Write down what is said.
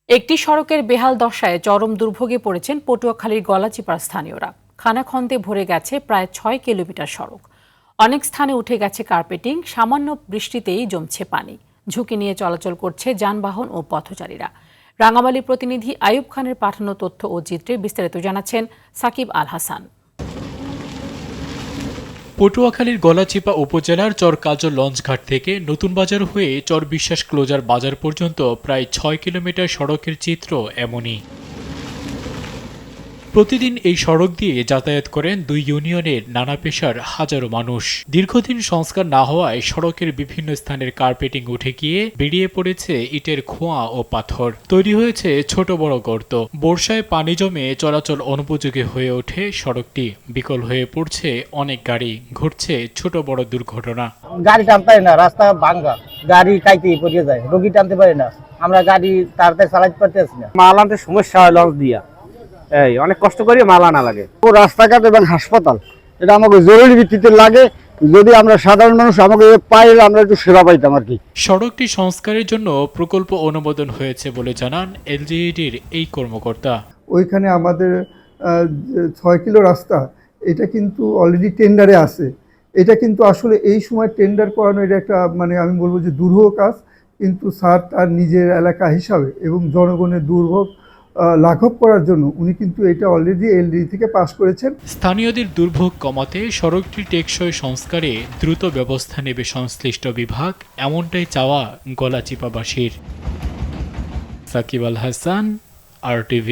একটি সড়কের বেহাল দশায় চরম দুর্ভোগে পড়েছেন পটুয়াখালীর গলাচিপার স্থানীয়রা। খানাখন্দে ভরে গেছে প্রায় ৬ কিলোমিটার সড়ক। অনেক স্থানে উঠে গেছে কার্পেটিং, সামান্য বৃষ্টিতেই জমছে পানি। ঝুঁকি নিয়ে চলাচল করছে যানবাহন ও পথচারীরা। রাঙামালীর প্রতিনিধি আইয়ুব খানের পাঠানো তথ্য ও চিত্রে বিস্তারিত জানাচ্ছেন সাকিব আল হাসান। পটুয়াখালীর গলাচিপা উপজেলার চরকাজল লঞ্চঘাট থেকে নতুন বাজার হয়ে চরবিশ্বাস ক্লোজার বাজার পর্যন্ত প্রায় ৬ কিলোমিটার সড়কের চিত্র এমনই। প্রতিদিন এই সড়ক দিয়ে যাতায়াত করেন দুই ইউনিয়নের নানা পেশার হাজারো মানুষ। দীর্ঘদিন সংস্কার না হওয়ায় সড়কের বিভিন্ন স্থানের কার্পেটিং উঠে গিয়ে বেরিয়ে পড়েছে ইটের খোঁয়া ও পাথর। তৈরি হয়েছে ছোট বড় গর্ত। বর্ষায় পানি জমে চলাচল অনুপযোগী হয়ে ওঠে সড়কটি। বিকল হয়ে পড়ছে অনেক গাড়ি, ঘটছে ছোট বড় দুর্ঘটনা। গাড়ি টানতে পারি না, রাস্তা ভাঙ্গা, গাড়ি কাইতে পড়ে যায়, রোগী টানতে পারি না, আমরা গাড়ি তাড়াতাড়ি চালাতে পারতেছি না। মাল আনতে সমস্যা হয় লঞ্চ দিয়া, এই অনেক কষ্ট করি মাল আনা লাগে। ও রাস্তাঘাট এবং হাসপাতাল এটা আমাকে জরুরি ভিত্তিতে লাগে। যদি আমরা সাধারণ মানুষ আমাকে পাইলে আমরা একটু সেবা পাইতাম আর কি। সড়কটি সংস্কারের জন্য প্রকল্প অনুমোদন হয়েছে বলে জানান এলজিইডির এই কর্মকর্তা। ওইখানে আমাদের ৬ কিলো রাস্তা, এটা কিন্তু অলরেডি টেন্ডারে আছে। এটা কিন্তু আসলে এই সময় টেন্ডার করানো এটা একটা আমি বলবো যে দুর্ভোগ কাজ, কিন্তু স্যার তার নিজের এলাকা হিসাবে এবং জনগণের দুর্ভোগ লাঘব করার জন্য উনি কিন্তু এটা অলরেডি এলডি থেকে পাস করেছেন। স্থানীয়দের দুর্ভোগ কমাতে সড়কটি টেকসই সংস্কারে দ্রুত ব্যবস্থা নেবে সংশ্লিষ্ট বিভাগ, এমনটাই চাওয়া গলাচিপাবাসীর। সাকিব আল হাসান, RTV।